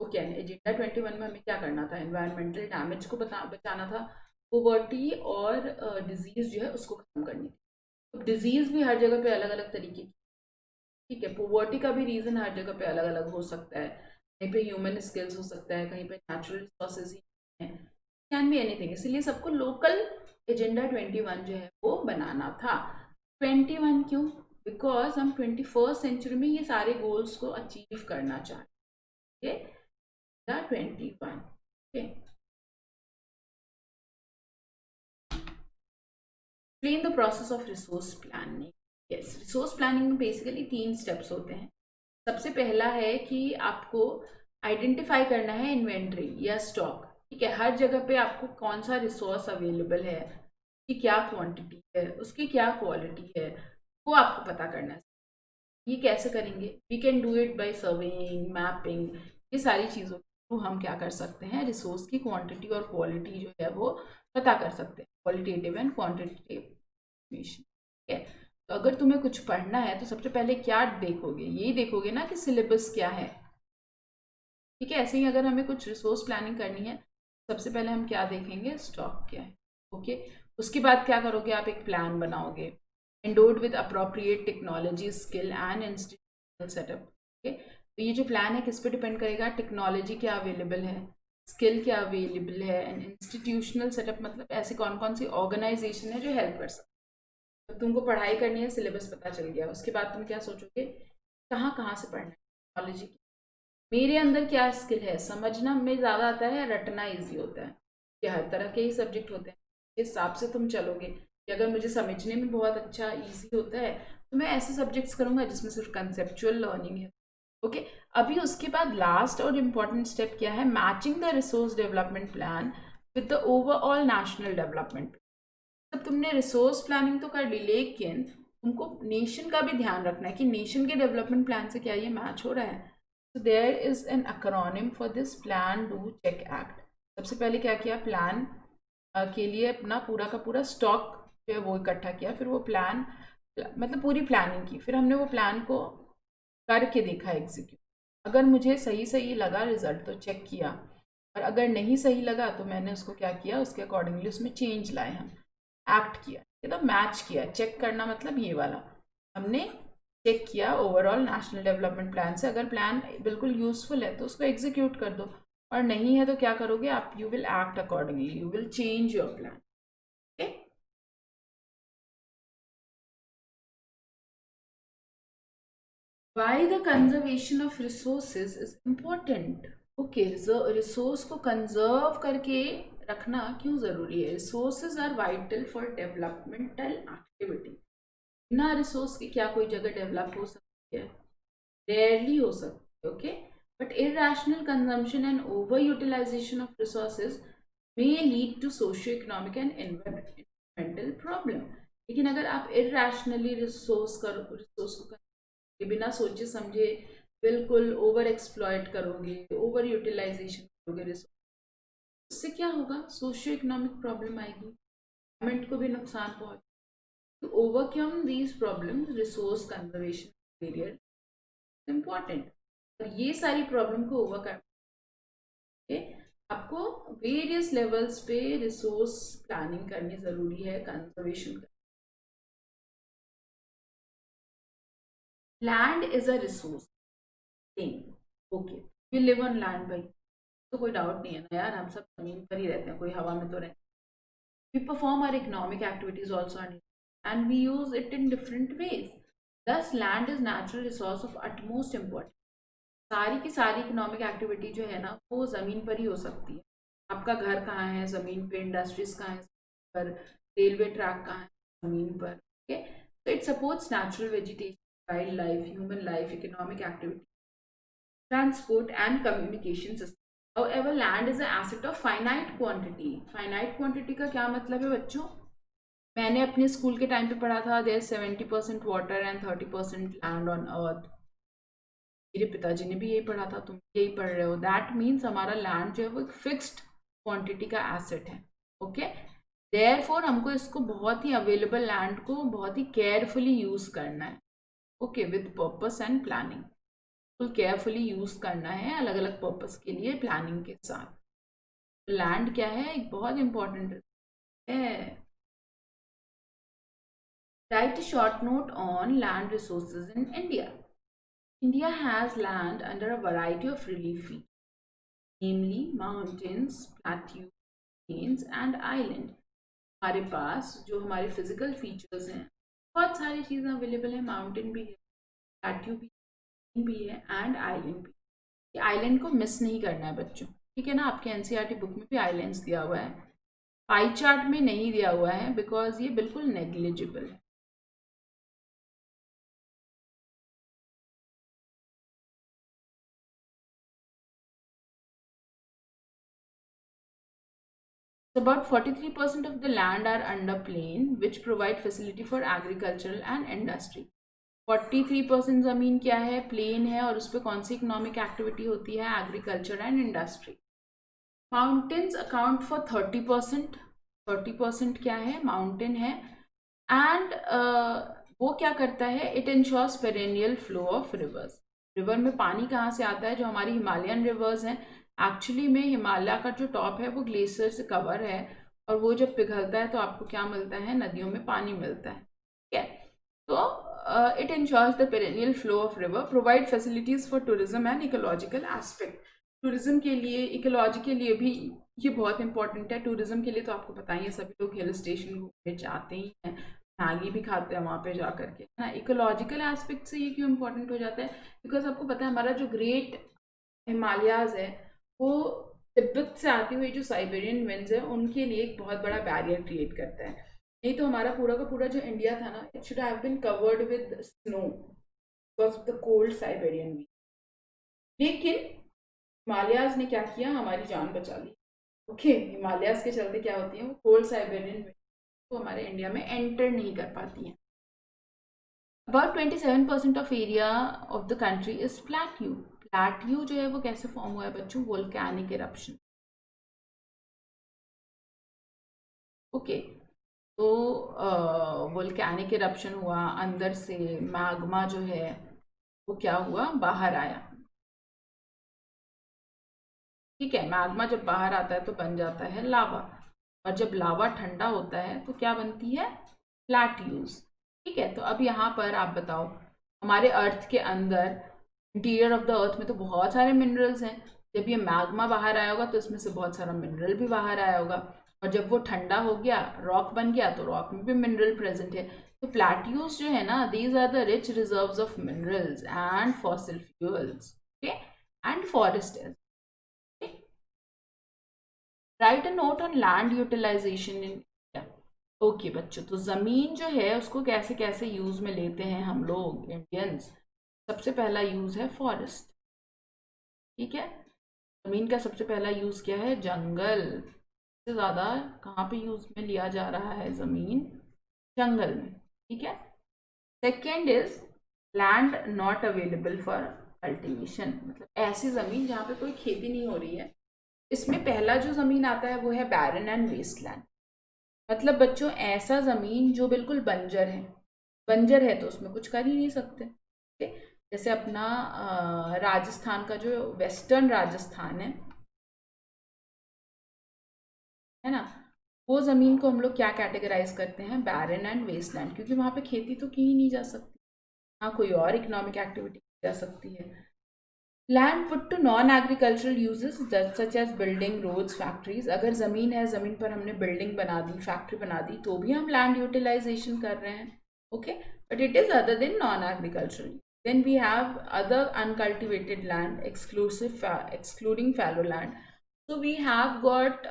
A: ओके, एजेंडा 21 में हमें क्या करना था, एनवायरमेंटल डैमेज को बचाना था, पोवर्टी और डिजीज जो है उसको खत्म करनी थी। तो डिजीज भी हर जगह पे अलग अलग तरीके की, ठीक है, पोवर्टी का भी रीज़न हर जगह पे अलग अलग हो सकता है, कहीं पे ह्यूमन स्किल्स हो सकता है, कहीं पे नेचुरल रिसोर्सेज ही है, कैन बी एनीथिंग। इसलिए सबको लोकल एजेंडा 21 जो है वो बनाना था। 21 क्यों, बिकॉज हम 21st सेंचुरी में ये सारे गोल्स को अचीव करना चाहते हैं। 21, okay, explain the process of resource planning। yes, resource planning में बेसिकली 3 स्टेप्स होते हैं। सबसे पहला है कि आपको आइडेंटिफाई करना है इन्वेंट्री या स्टॉक, ठीक है, हर जगह पे आपको कौन सा रिसोर्स अवेलेबल है, कि क्या क्वांटिटी है, उसकी क्या क्वालिटी है, वो आपको पता करना है। ये कैसे करेंगे, we can do it by surveying, mapping, ये सारी चीज़ों को हम क्या कर सकते हैं, रिसोर्स की क्वांटिटी और क्वालिटी जो है वो पता कर सकते हैं, क्वालिटेटिव एंड क्वांटिटेटिव इंफॉर्मेशन। ठीक है, तो अगर तुम्हें कुछ पढ़ना है तो सबसे पहले क्या देखोगे, यही देखोगे ना कि सिलेबस क्या है। ठीक है, ऐसे ही अगर हमें कुछ रिसोर्स प्लानिंग करनी है, सबसे पहले हम क्या देखेंगे, स्टॉक क्या है। ओके, उसके बाद क्या करोगे, आप एक प्लान बनाओगे, endowed with appropriate technology, skill and institutional setup. Okay, तो ये जो प्लान है किस पे डिपेंड करेगा, टेक्नोलॉजी क्या अवेलेबल है, स्किल क्या अवेलेबल है, एंड इंस्टीट्यूशनल सेटअप मतलब ऐसे कौन कौन सी ऑर्गेनाइजेशन है जो हेल्प कर सकते। तो तुमको पढ़ाई करनी है, सिलेबस पता चल गया, उसके बाद तुम क्या सोचोगे, कहाँ कहाँ से पढ़ना है, टेक्नोलॉजी की, मेरे अंदर क्या स्किल है, समझना में ज़्यादा आता है, रटना ईजी होता है, कि हर तरह के ही सब्जेक्ट होते हैं, इस हिसाब से तुम चलोगे। कि अगर मुझे समझने में बहुत अच्छा ईजी होता है तो मैं ऐसे सब्जेक्ट्स करूँगा जिसमें सिर्फ कंसेप्चुअल लर्निंग है। ओके, अभी उसके बाद लास्ट और इम्पॉर्टेंट स्टेप क्या है, matching the resource development plan with the overall national development. तब तुमने रिसोर्स प्लानिंग तो कर ली, लेकिन तुमको नेशन का भी ध्यान रखना है कि नेशन के डेवलपमेंट प्लान से क्या ये मैच हो रहा है। तो there is an acronym for this, plan do check act. सबसे पहले क्या किया, प्लान के लिए अपना पूरा का पूरा स्टॉक जो है वो इकट्ठा किया, फिर वो प्लान मतलब पूरी प्लानिंग की, फिर हमने वो प्लान को करके देखा एग्जीक्यूट। अगर मुझे सही सही लगा रिजल्ट तो चेक किया, और अगर नहीं सही लगा तो मैंने उसको क्या किया, उसके अकॉर्डिंगली उसमें चेंज लाए, हम एक्ट किया, ये तो मैच किया। चेक करना मतलब ये वाला, हमने चेक किया ओवरऑल नेशनल डेवलपमेंट प्लान से, अगर प्लान बिल्कुल यूजफुल है तो उसको एग्जीक्यूट कर दो, और नहीं है तो क्या करोगे आप, you will act accordingly, you will change your plan. Why the conservation of resources is important? Okay, resource को कंजर्व करके रखना क्यों जरूरी है? Resources are vital for developmental activity. बिना रिसोर्स के क्या कोई जगह डेवलप हो सकती है? रेयरली हो सकती है। Okay, but irrational consumption and over utilization of resources may lead to socio-economic and environmental problem। लेकिन अगर आप irrationally रिसोर्स को बिना सोचे समझे बिल्कुल ओवर एक्सप्लॉयट करोगे, ओवर यूटिलाइजेशन करोगे रिसोर्स, उससे क्या होगा, सोशियो इकोनॉमिक प्रॉब्लम आएगी, गवर्नमेंट को भी नुकसान पहुंचे। to overcome these problems, resource conservation period is important। और ये सारी प्रॉब्लम को ओवरकम के आपको वेरियस लेवल्स पे रिसोर्स प्लानिंग करनी जरूरी है, conservation. Land is a resource thing. Okay, we live on land भाई, तो कोई डाउट नहीं है ना यार, हम सब जमीन पर ही रहते हैं, कोई हवा में तो रहते हैं। We perform our economic activities also on it and we use it in different ways. This land is natural resource of utmost important. सारी की सारी इकोनॉमिक एक्टिविटी जो है ना वो ज़मीन पर ही हो सकती है। आपका घर कहाँ है, ज़मीन पे। इंडस्ट्रीज कहाँ है, पर। रेलवे ट्रैक कहाँ है, ज़मीन पर। Okay, so it supports natural vegetation, wildlife, human life, economic activity, transport and communication system। However, land is an asset of finite quantity। finite quantity का क्या मतलब है बच्चों? मैंने अपने स्कूल के टाइम पे पढ़ा था, there 70% water and 30% land on earth. मेरे पिताजी ने भी यही पढ़ा था, तुम यही पढ़ रहे हो। दैट मीन्स हमारा लैंड जो है वो एक फिक्स्ड क्वांटिटी का एसेट है। ओके, देयरफॉर हमको इसको बहुत ही अवेलेबल लैंड को बहुत ही केयरफुली यूज करना है। Okay, with purpose and planning, full carefully use करना है अलग अलग पर्पस के लिए प्लानिंग के साथ। लैंड क्या है, एक बहुत इंपॉर्टेंट है। Right a short note on land resources in India। India has land under a variety of relief features, namely mountains, plateaus, plains and island। हमारे पास जो हमारे फिजिकल फीचर्स हैं, बहुत सारी चीज़ें अवेलेबल है। माउंटेन भी है, प्लेट्यू भी है एंड आइलैंड भी। आइलैंड को मिस नहीं करना है बच्चों, ठीक है ना? आपके एनसीईआरटी बुक में भी आइलैंड्स दिया हुआ है, पाई चार्ट में नहीं दिया हुआ है बिकॉज ये बिल्कुल नेग्लिजिबल है। About 43% of the land are under plain, which provide facility for agricultural and industry। 43% ज़मीन क्या है, प्लेन है, और उस पर कौन सी इकोनॉमिक एक्टिविटी होती है, agriculture and industry. Mountains account for 30%। 30% क्या है, माउंटेन है। एंड वो क्या करता है, it ensures perennial flow of rivers. River में पानी कहाँ से आता है, जो हमारी हिमालयन रिवर्स हैं। एक्चुअली में हिमालय का जो टॉप है वो ग्लेशियर से कवर है, और वो जब पिघलता है तो आपको क्या मिलता है, नदियों में पानी मिलता है। ठीक है, तो it ensures the perennial flow of river, provide facilities for tourism and ecological aspect. Tourism के लिए, इकोलॉजी के लिए भी ये बहुत इंपॉर्टेंट है। टूरिज्म के लिए तो आपको पता ही है, सभी लोग हिल स्टेशन घूमने जाते ही हैं, मैगी भी खाते हैं वहाँ पे जा करके, है ना? इकोलॉजिकल एस्पेक्ट से ये क्यों इंपॉर्टेंट हो जाता है, बिकॉज आपको पता है हमारा जो ग्रेट हिमालयाज है वो तिब्बत से आती हुई जो साइबेरियन विंड्स है उनके लिए एक बहुत बड़ा बैरियर क्रिएट करता है। नहीं तो हमारा पूरा का पूरा जो इंडिया था ना, it should have been covered with snow because of the cold Siberian week. लेकिन हिमालयाज ने क्या किया, हमारी जान बचा ली। ओके, हिमालयाज के चलते क्या होती है, वो कोल्ड साइबेरियन वीक तो हमारे इंडिया में एंटर नहीं कर पाती हैं। About 27% of area of the country is plateau. Plateau जो है वो कैसे फॉर्म हुआ है बच्चों, वोल्केनिक इरप्शन। ओके, तो वोल्केनिक इरप्शन हुआ, अंदर से मैग्मा जो है वो क्या हुआ, बाहर आया। ठीक है, मैग्मा जब बाहर आता है तो बन जाता है लावा, और जब लावा ठंडा होता है तो क्या बनती है, प्लैट्यूज। ठीक है, तो अब यहाँ पर आप बताओ, हमारे अर्थ के अंदर, इंटीरियर ऑफ द अर्थ में तो बहुत सारे मिनरल्स हैं। जब ये मैग्मा बाहर आया होगा तो इसमें से बहुत सारा मिनरल भी बाहर आया होगा, और जब वो ठंडा हो गया, रॉक बन गया, तो रॉक में भी मिनरल प्रेजेंट है। तो प्लैट्यूज जो है ना, these are the rich reserves of minerals and fossil fuels, okay, and forest. Write a note on land utilisation in India. Okay बच्चों, तो ज़मीन जो है उसको कैसे कैसे यूज़ में लेते हैं हम लोग इंडियंस। सबसे पहला यूज़ है फॉरेस्ट। ठीक है, ज़मीन का सबसे पहला यूज़ क्या है, जंगल। सबसे ज़्यादा कहाँ पे यूज़ में लिया जा रहा है ज़मीन, जंगल में। ठीक है, second is land not available for cultivation, मतलब ऐसी ज़मीन जहाँ पे कोई खेती नहीं हो रही है। इसमें पहला जो ज़मीन आता है वो है बैरन एंड वेस्टलैंड। मतलब बच्चों ऐसा ज़मीन जो बिल्कुल बंजर है। बंजर है तो उसमें कुछ कर ही नहीं सकते। ठीक है, जैसे अपना राजस्थान का जो वेस्टर्न राजस्थान है ना, वो ज़मीन को हम लोग क्या कैटेगराइज करते हैं, बैरन एंड वेस्टलैंड, क्योंकि वहाँ पे खेती तो की ही नहीं जा सकती। हाँ, कोई और इकोनॉमिक एक्टिविटी की जा सकती है। Land put to non agricultural uses such as building, roads, factories. अगर ज़मीन है, ज़मीन पर हमने बिल्डिंग बना दी, फैक्ट्री बना दी, तो भी हम लैंड यूटिलाइजेशन कर रहे हैं। Okay, but it is other than non agricultural. Then we have other uncultivated land excluding fallow land. तो वी हैव गॉट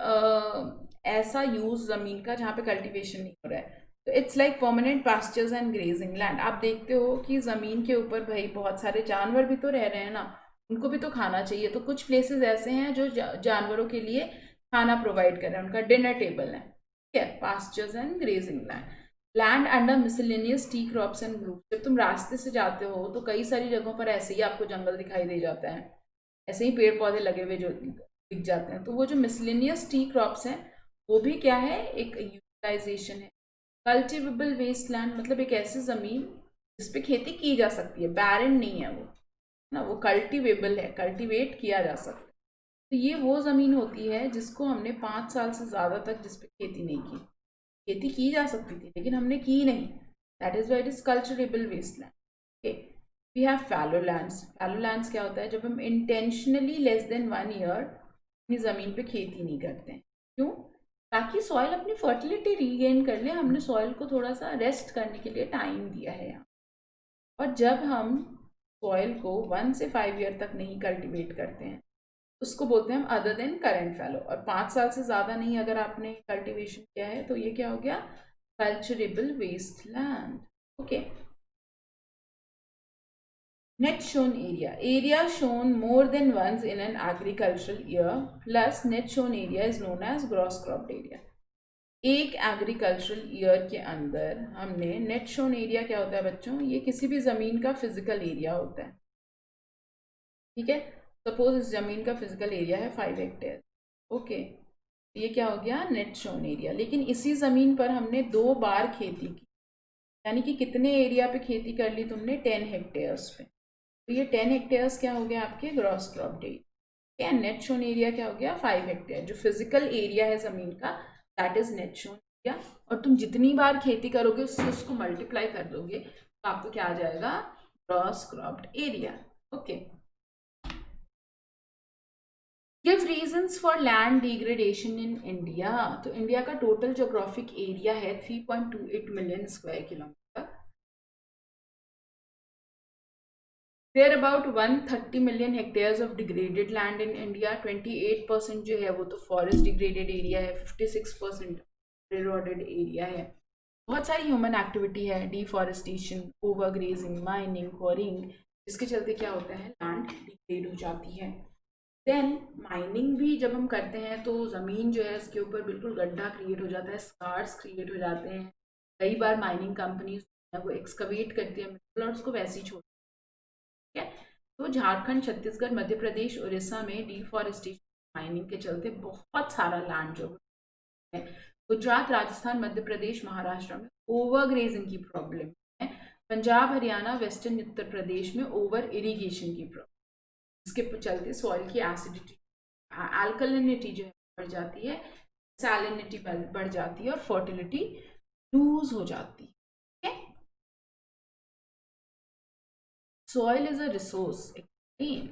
A: ऐसा यूज ज़मीन का जहाँ पे कल्टिवेशन नहीं हो रहा है। तो it's like permanent pastures and grazing land. आप देखते हो कि ज़मीन के ऊपर भाई बहुत सारे जानवर भी तो रह रहे हैं ना, उनको भी तो खाना चाहिए। तो कुछ प्लेसेस ऐसे हैं जो जानवरों के लिए खाना प्रोवाइड कर रहे हैं, उनका डिनर टेबल है। ठीक है, pastures and grazing land. Land under miscellaneous T crops and group. जब तुम रास्ते से जाते हो तो कई सारी जगहों पर ऐसे ही आपको जंगल दिखाई दे जाता है, ऐसे ही पेड़ पौधे लगे हुए जो दिख जाते हैं। तो वो जो मिसलेनियस टी क्रॉप्स हैं वो भी क्या है, एक यूटिलाइजेशन है। कल्टिवेबल वेस्ट लैंड मतलब एक ऐसी ज़मीन जिसपे खेती की जा सकती है, बैरन नहीं है वो ना, वो कल्टिवेबल है, कल्टिवेट किया जा सकता है। तो ये वो ज़मीन होती है जिसको हमने 5 साल से ज़्यादा तक जिस पे खेती नहीं की। खेती की जा सकती थी लेकिन हमने की नहीं, that is why it is culturable waste land. Okay, we have fallow lands. Fallow lands क्या होता है, जब हम इंटेंशनली लेस देन 1 ईयर अपनी ज़मीन पे खेती नहीं करते हैं। क्यों, ताकि सॉइल अपनी फर्टिलिटी रीगेन कर ले। हमने सॉइल को थोड़ा सा रेस्ट करने के लिए टाइम दिया है यहाँ। और जब हम सॉइल को 1 से 5 ईयर तक नहीं कल्टिवेट करते हैं, उसको बोलते हैं हम अदर देन करंट फैलो। और 5 साल से ज़्यादा नहीं अगर आपने कल्टिवेशन किया है तो ये क्या हो गया, culturable waste land. Okay, net shown area, area shown more than once in an agricultural year plus net shown area is known as gross cropped area। एक एग्रीकल्चरल ईयर के अंदर हमने, नेट शोन एरिया क्या होता है बच्चों, ये किसी भी ज़मीन का फिजिकल एरिया होता है। ठीक है, सपोज इस ज़मीन का फिजिकल एरिया है 5 हेक्टेयर। ओके, ये क्या हो गया, नेट शोन एरिया। लेकिन इसी ज़मीन पर हमने 2 बार खेती की, यानी कि कितने एरिया पे खेती कर ली तुमने, 10 हेक्टेयर्स पे। तो ये 10 हेक्टेयर्स क्या हो गया, आपके gross crop area. Net shown area क्या हो गया, 5 हेक्टेयर। जो फिजिकल एरिया है ज़मीन का, that is net shown area. और तुम जितनी बार खेती करोगे उससे उसको मल्टीप्लाई कर दोगे तो आपको क्या आ जाएगा, gross cropped area. Okay, give reasons for land degradation in India. तो इंडिया का टोटल जोग्राफिक एरिया है 3.28 million square kilometre. There about 130 million hectares of degraded land in India. 28% जो है वो तो फॉरेस्ट डिग्रेडेड एरिया है, 56% इरोडेड एरिया है। बहुत सारी ह्यूमन एक्टिविटी है, डिफॉरेस्टेशन, ओवरग्रेजिंग, माइनिंग, क्वारिंग, जिसके चलते क्या होता है, लैंड डिग्रेड हो जाती है। देन माइनिंग भी जब हम करते हैं तो ज़मीन जो है इसके ऊपर बिल्कुल गड्ढा क्रिएट हो जाता है, स्कार्स क्रिएट हो जाते हैं। कई बार माइनिंग कंपनीज वो एक्सकवेट करती है मिट्टी और उसको वैसे ही छोड़, ठीक है। तो झारखंड, छत्तीसगढ़, मध्य प्रदेश, उड़ीसा में डिफॉरेस्टेशन, माइनिंग के चलते बहुत सारा लैंड जो है, गुजरात, राजस्थान, मध्य प्रदेश, महाराष्ट्र में ओवरग्रेजिंग की प्रॉब्लम है। पंजाब, हरियाणा, वेस्टर्न उत्तर प्रदेश में ओवर इरिगेशन की प्रॉब्लम, इसके चलते सॉइल की एसिडिटी, अल्कलिनिटी जो है बढ़ जाती है, सैलिनिटी बढ़ जाती है और फर्टिलिटी लूज हो जाती है। Soil is a resource. Again,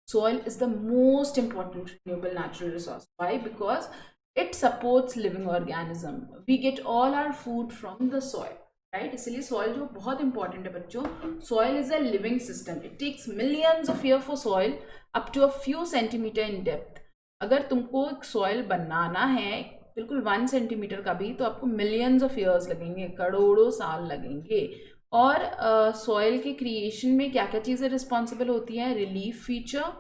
A: soil is the most important renewable natural resource. Why? Because it supports living organism. We get all our food from the soil. Right, इसलिए soil जो बहुत important है बच्चों। Soil is a living system. It takes millions of year for soil up to a few centimetre in depth. अगर तुमको एक soil बनाना है बिल्कुल 1 सेंटीमीटर का भी, तो आपको मिलियंस ऑफ ईयर्स लगेंगे, करोड़ों साल लगेंगे। और सॉइल के क्रिएशन में क्या क्या चीज़ें रिस्पॉन्सिबल होती हैं? Relief feature,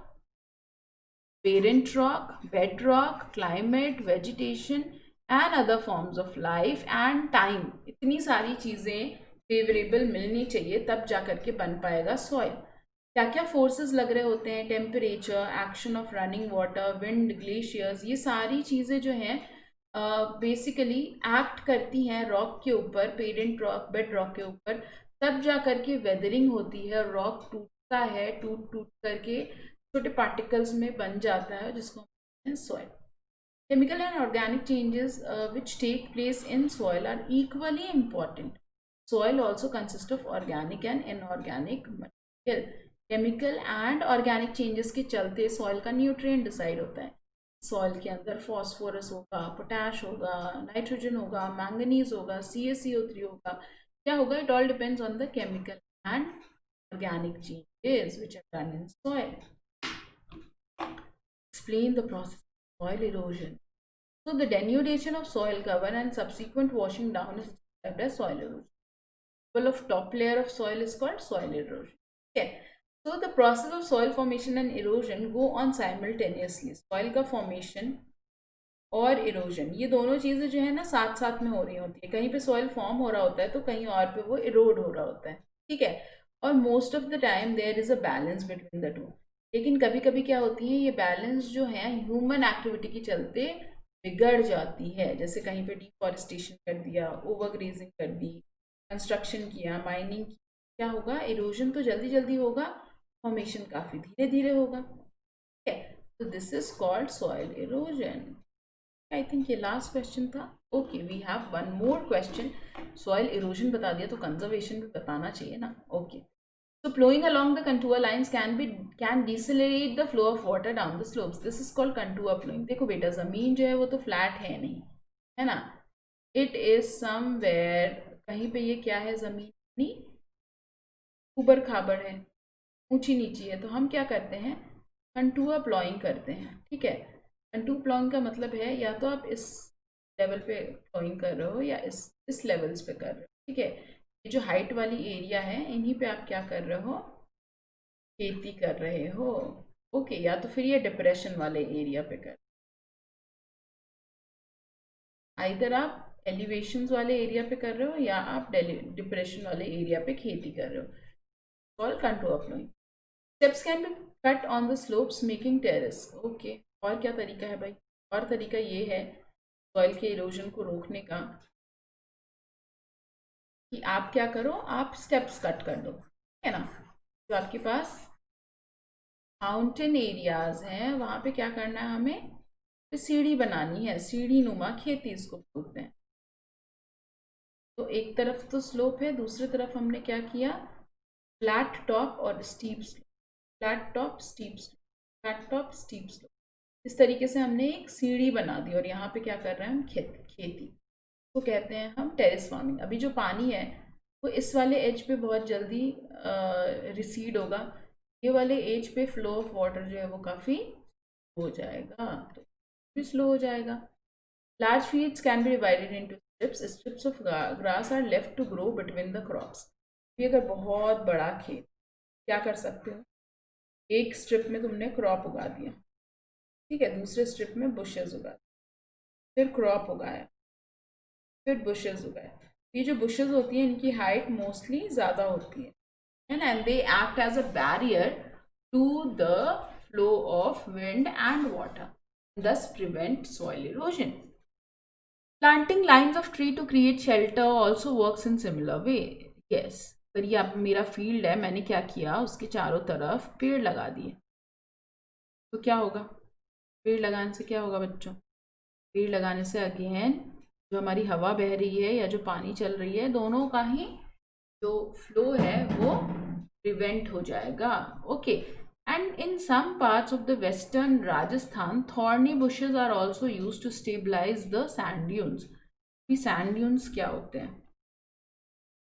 A: parent rock, bed rock, climate, vegetation and other forms of life and time. इतनी सारी चीज़ें फेवरेबल मिलनी चाहिए तब जा करके बन पाएगा सॉइल। क्या क्या फोर्सेस लग रहे होते हैं? Temperature, action of running water, wind, glaciers, ये सारी चीज़ें जो हैं बेसिकली एक्ट करती हैं रॉक के ऊपर, पेरेंट रॉक, बेड रॉक के ऊपर। तब जा करके वेदरिंग होती है, रॉक टूटता है, टूट टूट करके छोटे पार्टिकल्स में बन जाता है, जिसको कहते हैं soil. Chemical and organic changes which take place in soil are equally important. Soil also consists of organic and inorganic material. Chemical and organic changes के चलते soil का nutrient decide होता है। soil के अंदर phosphorus होगा, potash होगा, nitrogen होगा, manganese होगा, CaCO3 होगा। क्या होगा? It all depends on the chemical and organic changes which are done in soil. Explain the process of soil erosion. So the denudation of soil cover and subsequent washing down is described as soil erosion. The of top layer of soil is called soil erosion. Okay. So the process of soil formation and erosion go on simultaneously. Soil का formation और erosion, ये दोनों चीज़ें जो है ना साथ साथ में हो रही होती है। कहीं पे सॉइल फॉर्म हो रहा होता है तो कहीं और पे वो इरोड हो रहा होता है, ठीक है। और most of the time there is a balance between the two. लेकिन कभी कभी क्या होती है, ये बैलेंस जो है ह्यूमन एक्टिविटी के चलते बिगड़ जाती है। जैसे कहीं पे डिफॉरेस्टेशन कर दिया, ओवरग्रेजिंग कर दी, कंस्ट्रक्शन किया, माइनिंग, क्या होगा? इरोजन तो जल्दी जल्दी होगा, फॉर्मेशन काफ़ी धीरे धीरे होगा, ठीक है। तो this is called soil erosion. I think ये लास्ट क्वेश्चन था। Okay, we have one more question. Soil erosion बता दिया तो कंजर्वेशन भी बताना चाहिए ना। Okay, so plowing along the contour lines can decelerate the flow of water down the slopes. This is called contour plowing. देखो बेटा, जमीन जो है वो तो फ्लैट है नहीं, है ना। इट इज समवेयर, कहीं पे ये क्या है, जमीन अपनी ऊबड़ खाबड़ है, ऊंची नीची है। तो हम क्या करते हैं? कंटूर प्लॉइंग करते हैं, ठीक है। कंटूर प्लॉइंग का मतलब है या तो आप इस लेवल पे प्लॉइंग कर रहे हो या इस लेवल्स पे कर रहे हो, ठीक है। ये जो हाइट वाली एरिया है, इन्हीं पे आप क्या कर रहे हो? खेती कर रहे हो, ओके। या तो फिर ये डिप्रेशन वाले एरिया पे कर, इधर आप एलिवेशन वाले एरिया पे कर रहे हो या आप डिप्रेशन वाले एरिया पे खेती कर रहे हो। Call contour ploughing. Steps can be cut on the slopes making terrace, okay. और क्या तरीका है भाई? और तरीका ये है सॉइल के इरोजन को रोकने का कि आप क्या करो, आप स्टेप्स कट कर दो, है ना। जो आपके पास माउंटेन एरियाज हैं वहाँ पे क्या करना है हमें? सीढ़ी बनानी है, सीढ़ी नुमा खेती इसको बोलते हैं। तो एक तरफ तो स्लोप है, दूसरी तरफ हमने क्या किया? फ्लैट टॉप और steep slope, flat top steep slope, flat top steep slope. इस तरीके से हमने एक सीढ़ी बना दी और यहाँ पे क्या कर रहे हैं हम? खेती को कहते हैं हम टेरेस फार्मिंग। अभी जो पानी है वो इस वाले एज पे बहुत जल्दी रिसीड होगा, ये वाले एज पे फ्लो ऑफ वाटर जो है वो काफ़ी हो जाएगा, तो भी स्लो हो जाएगा। Large fields can be divided into strips of grass are left to grow between the crops. ये अगर बहुत बड़ा खेत, क्या कर सकते हो, एक स्ट्रिप में तुमने क्रॉप उगा दिया, ठीक है, दूसरे स्ट्रिप में बुशेस उगा, फिर क्रॉप उगाया, फिर बुशेस उगाए। ये जो बुशेस होती हैं इनकी हाइट मोस्टली ज़्यादा होती है ना, and they act as a barrier to the flow of wind and water, thus prevent soil erosion. Planting lines of tree to create shelter also works in similar way. Yes, पर ये अब मेरा field है, मैंने क्या किया, उसके चारों तरफ पेड़ लगा दिए, तो क्या होगा, पेड़ लगाने से क्या होगा बच्चों, पेड़ लगाने से अगेन जो हमारी हवा बह रही है या जो पानी चल रही है, दोनों का ही जो फ्लो है वो प्रिवेंट हो जाएगा. Okay, and in some parts of the western Rajasthan, thorny bushes are also used to stabilize the sand dunes. ये sand dunes क्या होते हैं,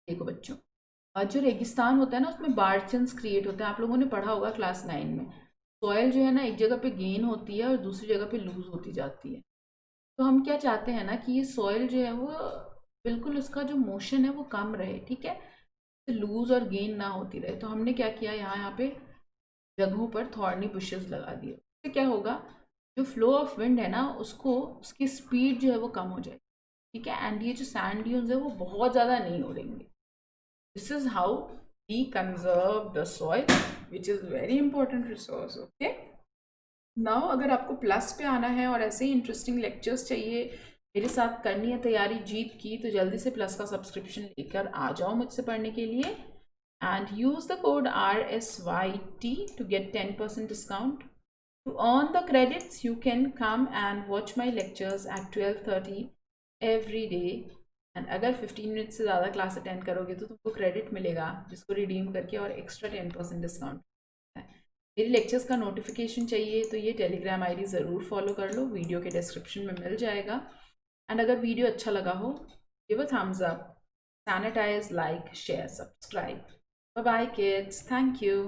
A: देखो बच्चों, जो रेगिस्तान होता है ना उसमें बार्चन्स क्रिएट होते हैं, आप लोगों ने पढ़ा होगा क्लास 9 में. सॉयल जो है ना एक जगह पे गेन होती है और दूसरी जगह पे लूज होती जाती है. तो हम क्या चाहते हैं ना कि ये सॉयल जो है वो बिल्कुल उसका जो मोशन है वो कम रहे, ठीक है, लूज और गेन ना होती रहे. तो हमने क्या किया, यहाँ पे जगहों पर थॉर्नी बुशेस लगा दिए. इससे क्या होगा, जो फ्लो ऑफ विंड है ना उसको, उसकी स्पीड जो है वो कम हो जाएगी, ठीक है, एंड ये जो सैंड ड्यून्स है वो बहुत ज़्यादा नहीं उड़ेंगे. This is how we conserve the soil which is very important resource. Okay, now अगर आपको प्लस पे आना है और ऐसे ही इंटरेस्टिंग लेक्चर्स चाहिए, मेरे साथ करनी है तैयारी जीत की, तो जल्दी से प्लस का सब्सक्रिप्शन लेकर आ जाओ मुझसे पढ़ने के लिए, and use the code RSYT to get 10% discount. To earn the credits, you can come and watch my lectures at 12:30 every day. And अगर 15 मिनट से ज़्यादा क्लास अटेंड करोगे तो तुमको क्रेडिट मिलेगा जिसको रिडीम करके और एक्स्ट्रा 10% डिस्काउंट. मेरे लेक्चर्स का नोटिफिकेशन चाहिए तो ये टेलीग्राम आईडी ज़रूर फॉलो कर लो, वीडियो के डिस्क्रिप्शन में मिल जाएगा. एंड अगर वीडियो अच्छा लगा हो, give a thumbs up, sanitise, like, share, subscribe. Bye bye kids. Thank you.